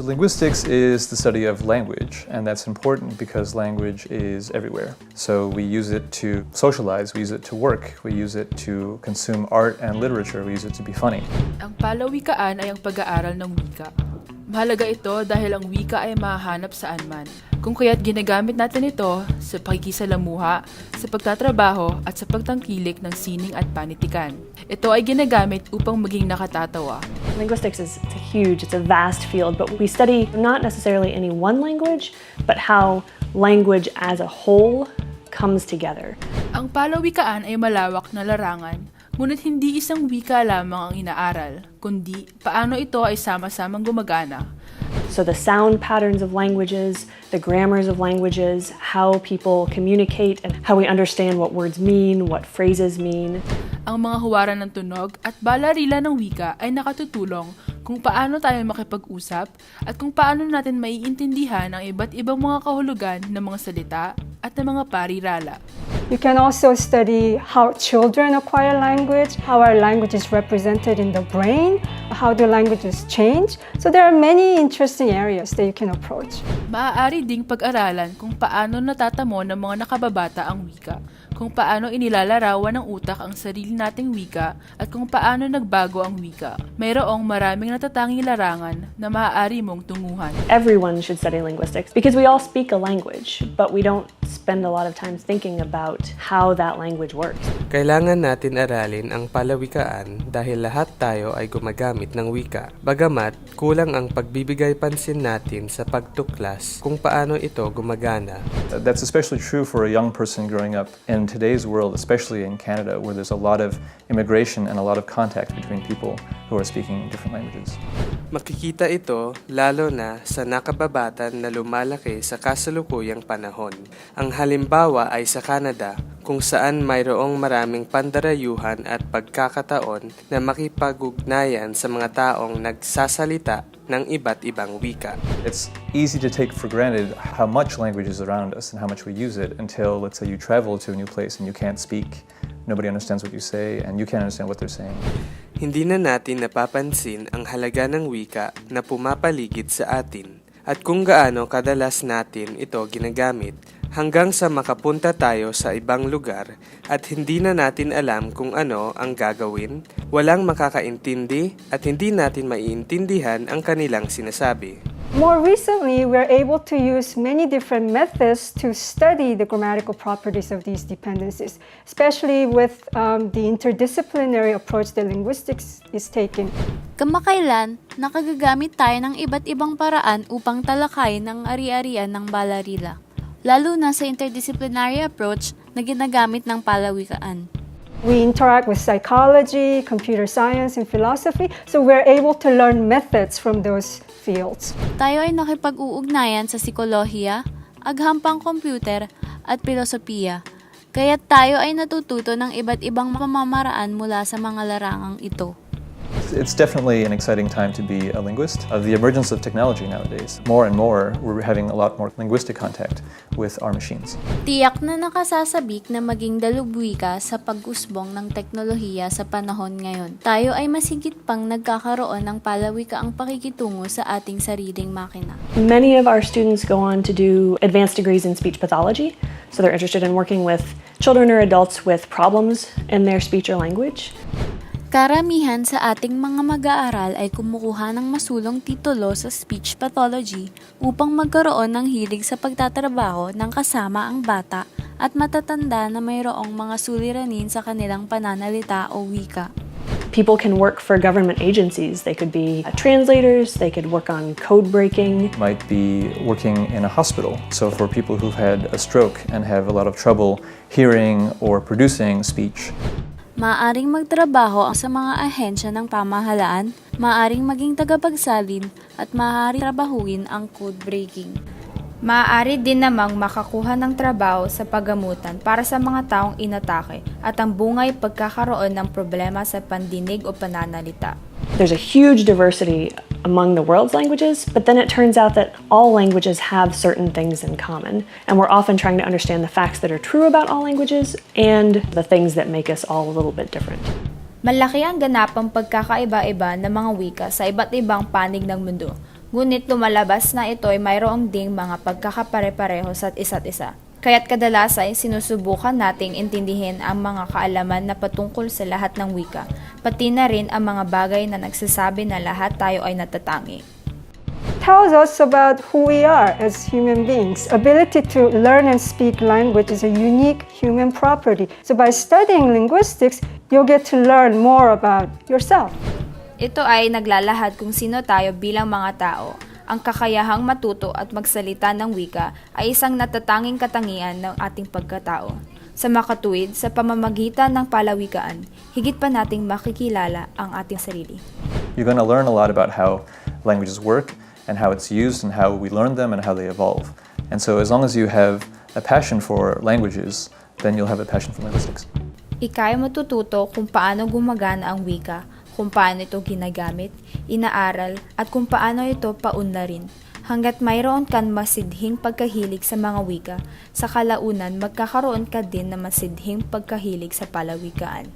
So linguistics is the study of language, and that's important because language is everywhere. So we use it to socialize, we use it to work, we use it to consume art and literature, we use it to be funny. Ang palawikaan ay ang pag-aaral ng wika. Mahalaga ito dahil ang wika ay mahahanap saan man. Kung kaya't ginagamit natin ito sa pakikisalamuha, sa pagtatrabaho at sa pagtangkilik ng sining at panitikan. Ito ay ginagamit upang maging nakatatawa. Linguistics is huge, it's a vast field, but we study not necessarily any one language, but how language as a whole comes together. Ang palawikaan ay malawak na larangan, ngunit hindi isang wika lamang ang inaaral, kundi paano ito ay sama-samang gumagana. So the sound patterns of languages, the grammars of languages, how people communicate and how we understand what words mean, what phrases mean. Ang mga huwaran ng tunog at balarila ng wika ay nakatutulong kung paano tayo makipag-usap at kung paano natin maiintindihan ang iba't ibang mga kahulugan ng mga salita at ng mga parirala. You can also study how children acquire language, how our language is represented in the brain, how do languages change. So there are many interesting areas that you can approach. Maaari ding pag-aralan kung paano natatamo ng mga nakababata ang wika, kung paano inilalarawan ng utak ang sarili nating wika, at kung paano nagbago ang wika. Mayroong maraming natatanging larangan na maaari mong tunguhan. Everyone should study linguistics because we all speak a language, but we don't spend a lot of time thinking about how that language works. Kailangan natin aralin ang palawikaan dahil lahat tayo ay gumagamit ng wika. Bagamat kulang ang pagbibigay pansin natin sa pagtuklas kung paano ito gumagana. That's especially true for a young person growing up in today's world, especially in Canada, where there's a lot of immigration and a lot of contact between people who are speaking different languages. Makikita ito lalo na sa nakababatan na lumalaki sa kasalukuyang panahon. Ang halimbawa ay sa Canada, kung saan mayroong maraming pandarayuhan at pagkakataon na makipag-ugnayan sa mga taong nagsasalita ng iba't ibang wika. It's easy to take for granted how much language is around us and how much we use it until, let's say, you travel to a new place and you can't speak. Nobody understands what you say and you can't understand what they're saying. Hindi na natin napapansin ang halaga ng wika na pumapaligid sa atin at kung gaano kadalas natin ito ginagamit hanggang sa makapunta tayo sa ibang lugar at hindi na natin alam kung ano ang gagawin, walang makakaintindi at hindi natin maiintindihan ang kanilang sinasabi. More recently, we're able to use many different methods to study the grammatical properties of these dependencies, especially with the interdisciplinary approach that linguistics is taking. Kamakailan, nakagagamit tayo ng iba't ibang paraan upang talakayin ang ari-arian ng balarila, lalo na sa interdisciplinary approach na ginagamit ng palawikaan. We interact with psychology, computer science, and philosophy, so we're able to learn methods from those fields. Tayo ay nakipag-uugnayan sa psikolohiya, aghampang computer, at filosofiya. Kaya tayo ay natututo ng iba't ibang pamamaraan mula sa mga larangang ito. It's definitely an exciting time to be a linguist. The emergence of technology nowadays, more and more, we're having a lot more linguistic contact with our machines. Tiyak na nakasasabik na maging dalubwika sa pag-usbong ng teknolohiya sa panahon ngayon. Tayo ay masigit pang nagkakaroon ng palawikaang pakikitungo sa ating sariling makina. Many of our students go on to do advanced degrees in speech pathology, so they're interested in working with children or adults with problems in their speech or language. Karamihan sa ating mga mag-aaral ay kumukuha ng masulong titulo sa speech pathology upang magkaroon ng hilig sa pagtatrabaho ng kasama ang bata at matatanda na mayroong mga suliranin sa kanilang pananalita o wika. People can work for government agencies. They could be translators, they could work on code breaking. Might be working in a hospital. So for people who've had a stroke and have a lot of trouble hearing or producing speech. Maaaring magtrabaho sa mga ahensya ng pamahalaan, maaaring maging tagapagsalin, at maaaring trabahuin ang code breaking. Maaari din namang makakuha ng trabaho sa paggamutan para sa mga taong inatake at ang bungay pagkakaroon ng problema sa pandinig o pananalita. There's a huge diversity among the world's languages, but then it turns out that all languages have certain things in common, and we're often trying to understand the facts that are true about all languages and the things that make us all a little bit different. Malaki ang ganapang pagkakaiba-iba ng mga wika sa iba't ibang panig ng mundo. Ngunit lumalabas na ito ay mayroong ding mga pagkakapare-pareho sa isa't isa. Kaya't kadalas ay sinusubukan nating intindihin ang mga kaalaman na patungkol sa lahat ng wika, pati na rin ang mga bagay na nagsasabi na lahat tayo ay natatangi. Tells us about who we are as human beings. Ability to learn and speak language is a unique human property. So by studying linguistics, you'll get to learn more about yourself. Ito ay naglalahad kung sino tayo bilang mga tao. Ang kakayahang matuto at magsalita ng wika ay isang natatanging katangian ng ating pagkatao. Sa makatuwid, sa pamamagitan ng palawikaan, higit pa nating makikilala ang ating sarili. You're going to learn a lot about how languages work and how it's used and how we learn them and how they evolve. And so as long as you have a passion for languages, then you'll have a passion for linguistics. Ika'y matututo kung paano gumagana ang wika, kung paano ito ginagamit, inaaral, at kung paano ito paunlarin. Hanggat mayroon kang masidhing pagkahilig sa mga wika, sa kalaunan magkakaroon ka din na masidhing pagkahilig sa palawikaan.